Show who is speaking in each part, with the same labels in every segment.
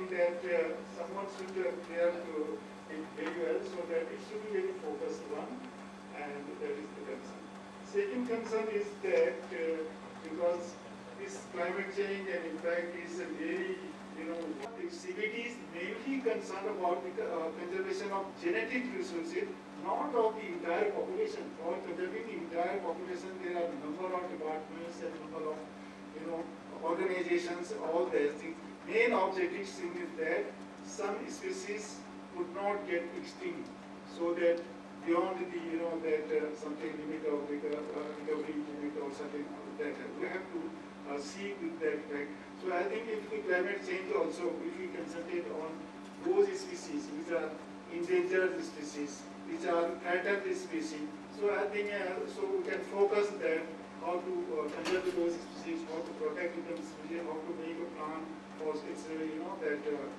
Speaker 1: think that someone should clear to it very well, so that it should be very focused one, and that is the concern. Second concern is that because this climate change and impact is a very, the CBD is mainly concerned about the conservation of genetic resources, not of the entire population. For conserving the entire population, there are a number of departments and number of, organizations, all these things. Main objective is that some species would not get extinct, so that beyond the, that something limit of recovery limit or something that we have to see with that fact. So I think if the climate change also, if we concentrate on those species which are endangered species, which are threatened species, so I think so we can focus that how to conserve those species, how to protect them, how to make a plan for its, that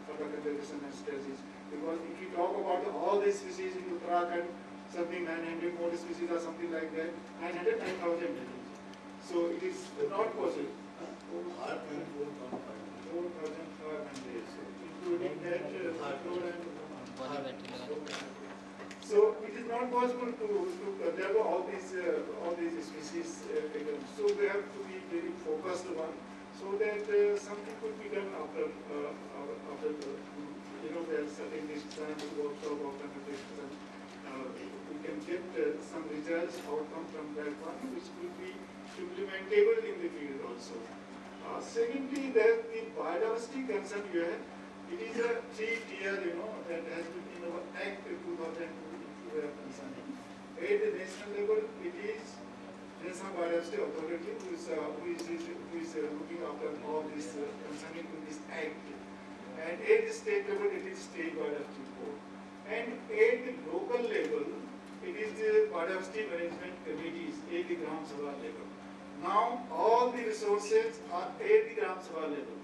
Speaker 1: for the conservation strategies. Because if you talk about all these species in Uttarakhand, something 900 more species or something like that, 900,000. So it is not possible. 4,500, including that so it is not possible to conserve all these species. So we have to be very focused one, so that something could be done after there are certain discussion, workshop or conversation. We can get some results, outcome from that one, which will be implementable in the field also. Secondly, there the biodiversity concern here. It is a 3-tier, that has been in our Act 2002 we are concerning. At the national level, it is National Biodiversity Authority who is looking after all this concerning to this Act. And at the state level, it is State Biodiversity Board. And at the local level, it is the Biodiversity Management Committees at the Gram Sabha level. Now, all the resources are at the Gram Sabha level.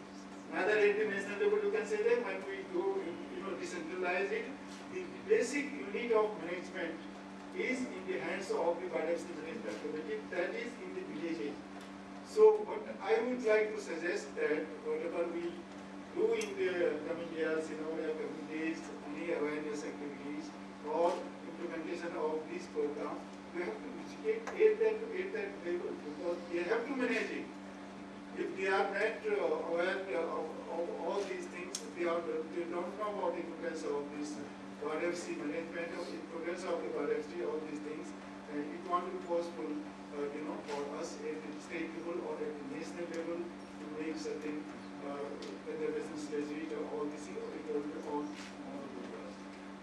Speaker 1: Neither at the national level, you can say that when we go, decentralize it, the basic unit of management is in the hands of the Biodiversity Management Committee, that is in the villages. So, what I would like to suggest that whatever we do in the coming years, coming days, any awareness activities or implementation of this program, we have to educate at that level, because they have to manage it. If they are not aware of all these things, they don't know about the importance of this biodiversity management, of the importance of the biodiversity, all these things, and it won't be possible, for us at the state level or at the national level to make certain conservation strategy or all this, all.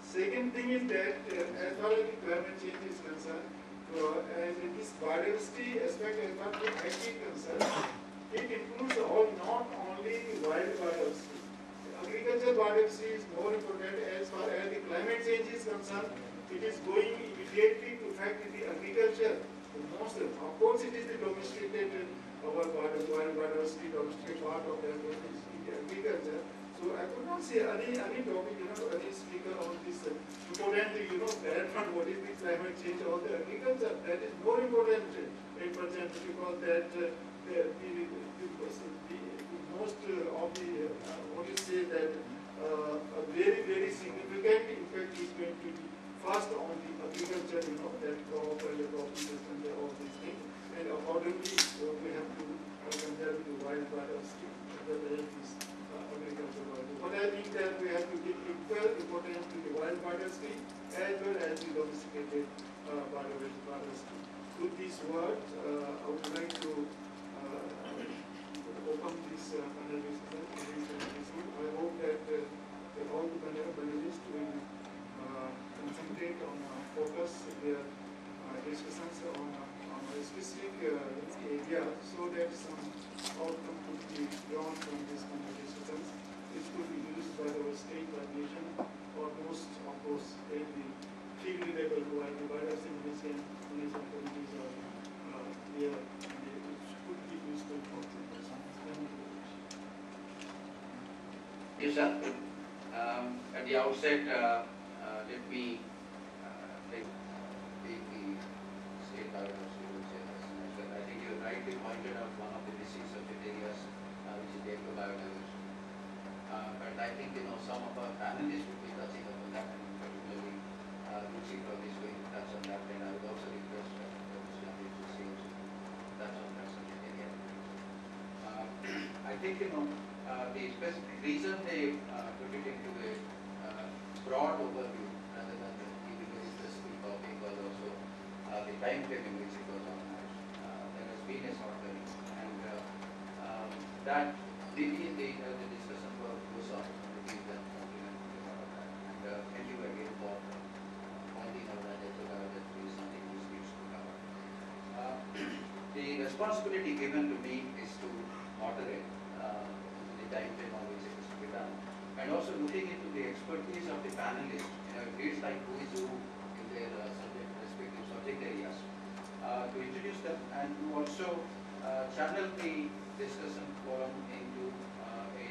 Speaker 1: Second thing is that as far as the climate change is concerned, and in this biodiversity aspect, as far as the IT is concerned, it includes not only wild biodiversity. Agricultural biodiversity is more important as far as the climate change is concerned. It is going immediately to affect the agriculture. Of course, it is the domesticated wild biodiversity, domesticated part of that is the agriculture. So I could not say any topic, any speaker on this importantly, that one, what is the climate change or the agriculture, that is more important at present, because that the most of the, what you say, that a very, very significant impact is going to be first on the agriculture, that crop and the crop system and all these things. And accordingly, we have to conserve the wild biodiversity, whether it is agriculture. But I think that we have to give equal importance to the wild biodiversity as well as the domesticated biodiversity. With these words, I would like to open this conversation. I hope that all the panelists will concentrate on focus their discussions on a specific area, so that some outcome could be drawn from these conversations, which could be used by our state, by nation, or most, of course, at the field level, while the biodiversity management committees are here, and it could be useful for them.
Speaker 2: Yes, sir. At the outset, let me take the state biodiversity rules. I think you rightly pointed out one of the missing subject areas, which is the eco-biodiversity. But I think, some of our panelists will be touching upon that, and particularly Lucy probably is going to touch on that, and I would also request Mr. Amit to see also touch on that subject area. I think, the specific reason they put it into a broad overview rather than giving a specific topic was also the time frame in which it was organized. There has been a shortening, and that maybe the discussion goes on with these and complementing all of that. And thank you again for pointing out that biodiversity is something which needs to cover. The responsibility given to me is to moderate the time frame on which it is to be done, and also looking into the expertise of the panelists. It is like who is who in their respective subject areas, to introduce them and to also channel the discussion forum into a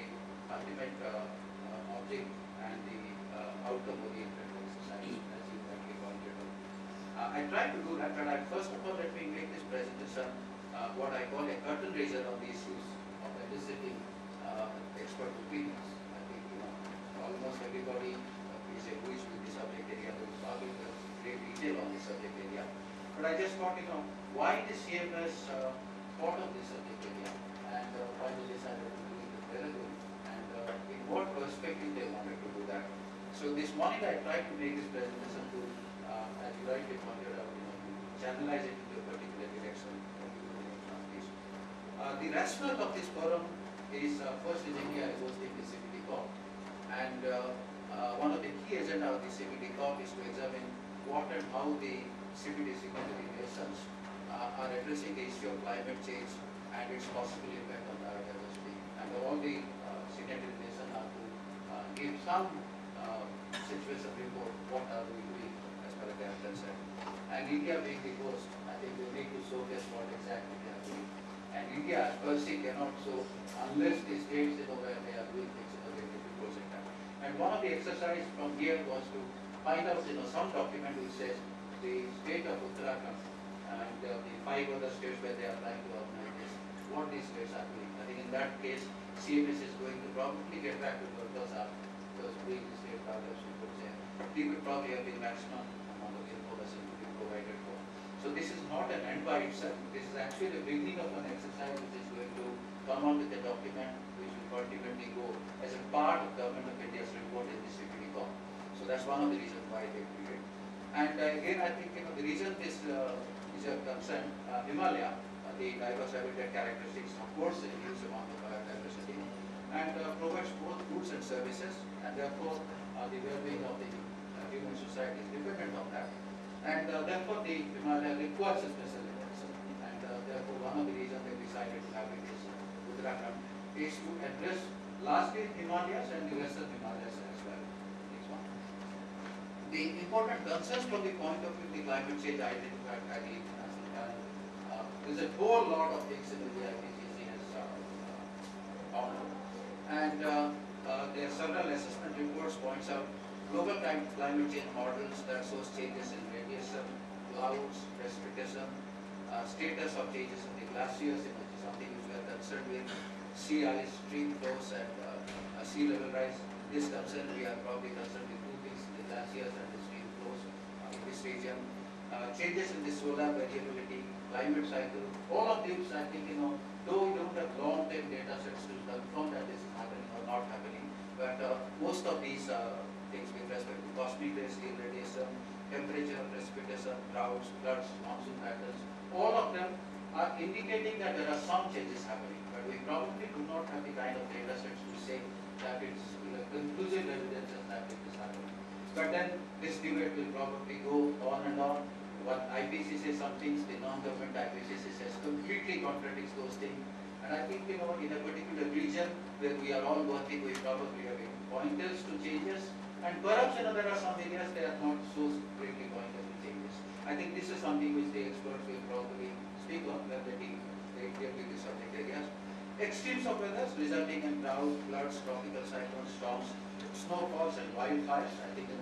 Speaker 2: ultimate object and the outcome-oriented exercise, as you rightly pointed out. I try to do that, but first of all, let me make this presentation what I call a curtain raiser on the issues of eliciting expert opinions. I think almost everybody is a who is with the subject area, who is talking in great detail on the subject area. But I just thought, why the CMS thought of this subject area, and why they decided to do it relevant, and in what perspective they wanted to do that. So this morning I tried to make this presentation to, as you rightly pointed out, channelize it into a particular direction. The rationale of this forum is first in India is hosting the CPD COP, and one of the key agenda of the CPD COP is to examine what and how the CPD signatory nations are addressing the issue of climate change and its possible impact on biodiversity. And all the signatory nations are to give some situation report, what are we doing as far as they are concerned. And India being the host, I think we need to showcase what exactly they are doing. And India per se cannot show unless the states where they are doing things they need to present that. And one of the exercises from here was to find out some document which says the state of Uttarakhand and the 5 other states where they are trying to organize this, what these states are doing. I think in that case, CMS is going to probably get back to those being the state biodiversity reports here. We could probably have the maximum amount of information to be provided for. So this is not an end by itself. This is actually the beginning of an exercise which is going to come out with a document which will ultimately go as a part of Government of India's report in the CPD COP. So that's one of the reasons why they did it. And again, I think the reason this is a concern, Himalaya, the diverse habitat characteristics, of course, a huge amount of biodiversity, and provides both goods and services, and therefore the well-being of the human society is dependent on that. And therefore the Himalaya requires a special attention, and therefore one of the reasons they decided to have it is Uttarakhand is to address largely Himalayas and the western Himalayas as well. Next one. The important concerns from the point of view of the climate change identified by the international panel, there's a whole lot of things in the IPCC has found out, and there are several assessment reports points out global climate change models that shows changes in radiation, clouds, precipitation, status of changes in the glaciers, which is something which we are concerned with, sea ice, stream flows, and sea level rise. This concern, we are probably concerned with two things, the glaciers and the stream flows in this region. Changes in the solar variability, climate cycle, all of these, I think, though we don't have long-term data sets to confirm that this is happening or not happening, but most of these things with respect to cosmic rays, irradiation, temperature, precipitation, droughts, floods, monsoon patterns, all of them are indicating that there are some changes happening, but we probably do not have the kind of data sets to say that it's conclusive evidence that it is happening. But then this debate will probably go on and on. What IPCC says some things, the non-government IPCC says completely contradicts those things. And I think, in a particular region where we are all working, we probably have pointers to changes. And perhaps, there are some areas that are not so greatly pointed to changes. I think this is something which the experts will probably speak on when they deal with the subject areas. Extremes of weather resulting in drought, floods, tropical cyclones, storms, snowfalls, and wildfires. I think, in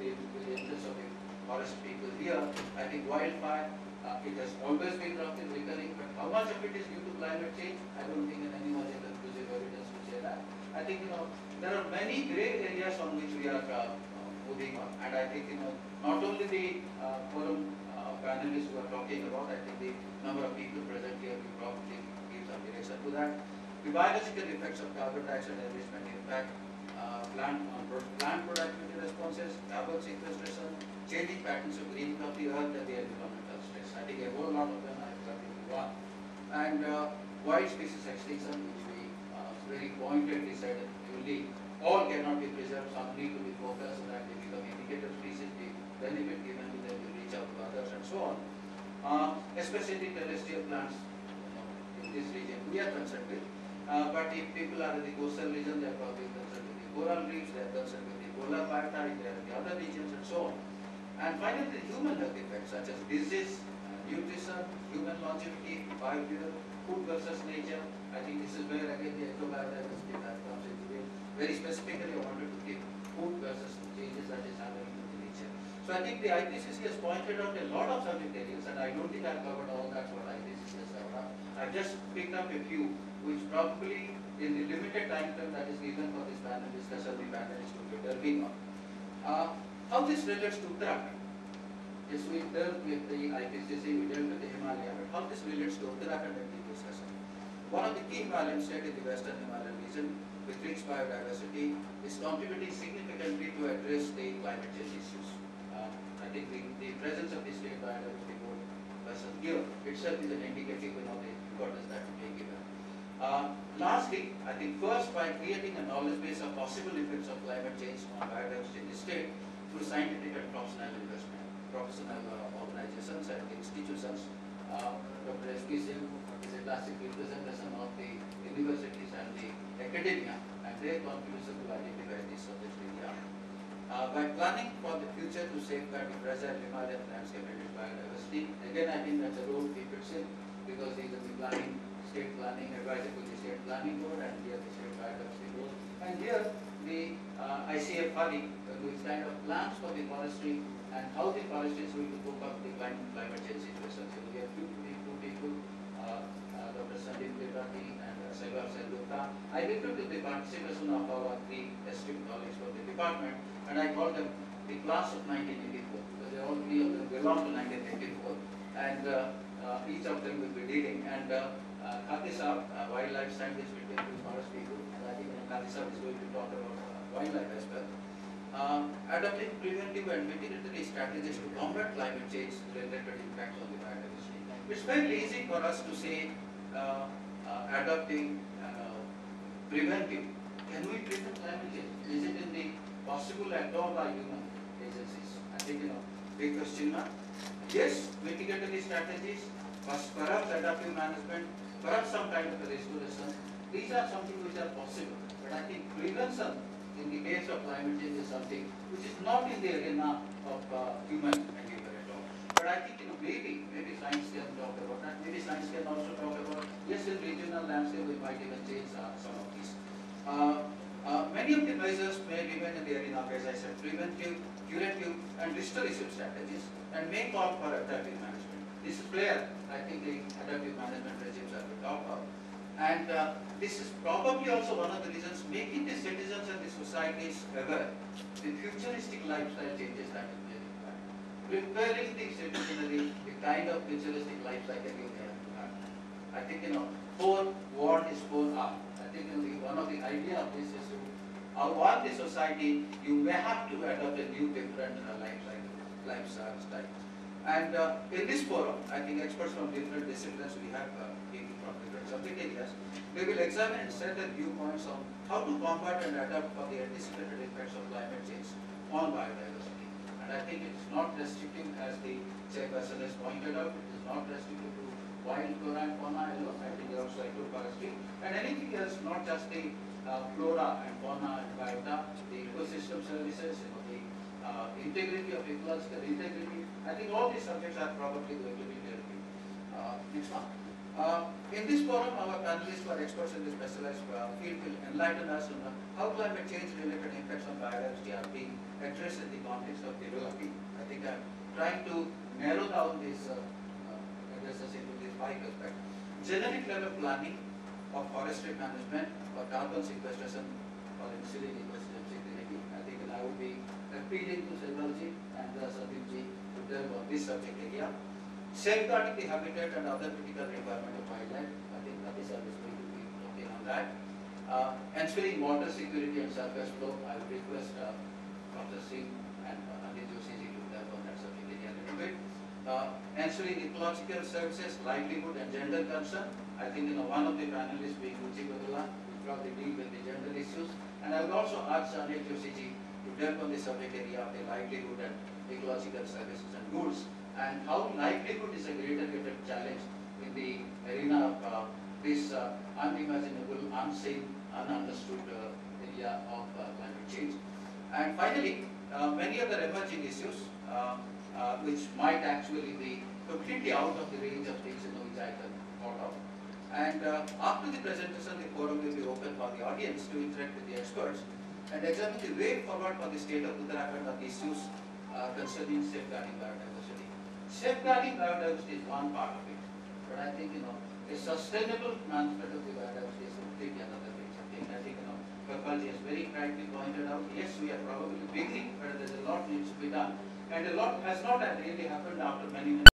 Speaker 2: the interest of the forest people here, I think wildfire, it has always been recurring, but how much of it is due to climate change? I don't think anyone's conclusive evidence to say that. I think, there are many grey areas on which we are moving on, and I think not only the forum panelists who are talking about, I think the number of people present here will probably give some direction to that. The biological effects of carbon dioxide enrichment impact, plant productivity responses, carbon sequestration, changing patterns of greening of the earth and the environmental stress. I think a whole lot of them I have got into one. And wild species extinction, which we very pointedly said only all cannot be preserved, some need to be focused so that they become indicator species, the benefit given to them will reach out to others and so on. Especially terrestrial plants in this region we are concerned with. But if people are in the coastal region, they are probably concerned with the coral reefs, they are concerned with the polar biota, they are in the other regions and so on. And finally, the human health effects such as disease, nutrition, human longevity, biofuel, food versus nature. I think this is where again the eco-biodiversity that comes into it. Very specifically, I wanted to give food versus changes that is happening in the nature. So I think the IPCC has pointed out a lot of subject areas, and I don't think I've covered all that's what IPCC has covered up. I've just picked up a few, which probably in the limited time frame that is given for this panel discussion, the panelists will be delving on. How this relates to Uttarakhand? Yes, we dealt with the IPCC, we dealt with the Himalaya, but how this relates to Uttarakhand in the discussion? One of the key Himalayan states in the Western Himalayan region with rich biodiversity is contributing significantly to address the climate change issues. I think the presence of the state biodiversity board person here itself is an indicative of the importance that we may given. Lastly, I think first by creating a knowledge base of possible effects of climate change on biodiversity in the state through scientific and professional investment, professional organizations and institutions. Dr. S.P. Singh is a classic representation of the universities and the academia and their contribution to identify these subject area. By planning for the future to safeguard the fragile Himalayan landscape and its biodiversity, again I think that's a role we fits in because these are the planning, state planning, advisor to the state planning board and here the state biodiversity board. And here the ICF Hari, which kind of plans for the forestry and how the forestry is going to cope up with the climate change situation. So we have two people, Dr. Sandeep Tripathi and Saibar Sengupta. I looked at the participation of our three esteemed colleagues from the department and I called them the class of 1984 because all three of them belong to 1984 and each of them will be leading. And Khati Saab, wildlife scientist between two forest people, and I think Khati Saab is going to talk about wildlife as well. Adopting preventive and mitigatory strategies to combat climate change related impacts on the biodiversity. It's very easy for us to say adopting preventive. Can we prevent climate change? Is it in the possible at all by human agencies? I think big question mark. Yes, mitigatory strategies, perhaps adaptive management, perhaps some kind of a restoration. These are something which are possible. But I think prevention in the case of climate change is something which is not in the arena of human endeavor at all. But I think maybe science can talk about that. Maybe science can also talk about, yes, in regional landscape we might even change some of these. Many of the measures may remain in the arena of, as I said, preventive, curative and restorative strategies and may call for adaptive management. This is where I think the adaptive management regimes are to talk about. And this is probably also one of the reasons making the citizens and the societies aware the futuristic lifestyle changes that it may require. Preparing the citizenry, the kind of futuristic life cycle you may have to have. I think, forewarned is forearmed. I think one of the idea of this is to warn the society, you may have to adopt a new different lifestyle. And in this forum, I think experts from different disciplines we have people from different subject areas, they will examine and set their viewpoints on how to combat and adapt for the anticipated effects of climate change on biodiversity. And I think it is not restrictive, as the chairperson has pointed out, it is not restrictive to wild flora and fauna alone. I think also agroforestry and anything else, not just the flora and fauna and biota, the ecosystem services, the integrity of ecological integrity. I think all these subjects are probably going to be dealt with. Next one. In this forum, our panelists who are experts in the specialized field will enlighten us on how climate change related impacts on biodiversity are being addressed in the context of developing. I think I'm trying to narrow down these addresses into these 5 aspects. Generic level planning of forestry management for carbon sequestration for ensuring ecosystem security. I think I would be appealing to Senalji and Sandeepji to delve on this subject area. Safeguarding the habitat and other critical requirement of wildlife. I think Natisha is going to be talking on that. Ensuring water security and surface flow. I would request Dr. Singh and Anil Joshi to delve on that subject area a little bit. Ensuring ecological services, livelihood and gender concern. I think one of the panelists being Ruchi Badula will probably deal with the gender issues. And I would also ask Anil Joshi to delve on the subject area of the livelihood and ecological services and goods, and how livelihood is a greater challenge in the arena of this unimaginable, unseen, ununderstood area of climate change. And finally, many other emerging issues which might actually be completely out of the range of things which I can thought of. And after the presentation, the forum will be open for the audience to interact with the experts and examine the way forward for the state of Uttarakhand on the issues concerning safeguarding biodiversity. Safeguarding biodiversity is one part of it, but I think a sustainable management of the biodiversity is completely another thing. I think Gopalji has very correctly pointed out. Yes, we are probably beginning, but there is a lot needs to be done, and a lot has not really happened after many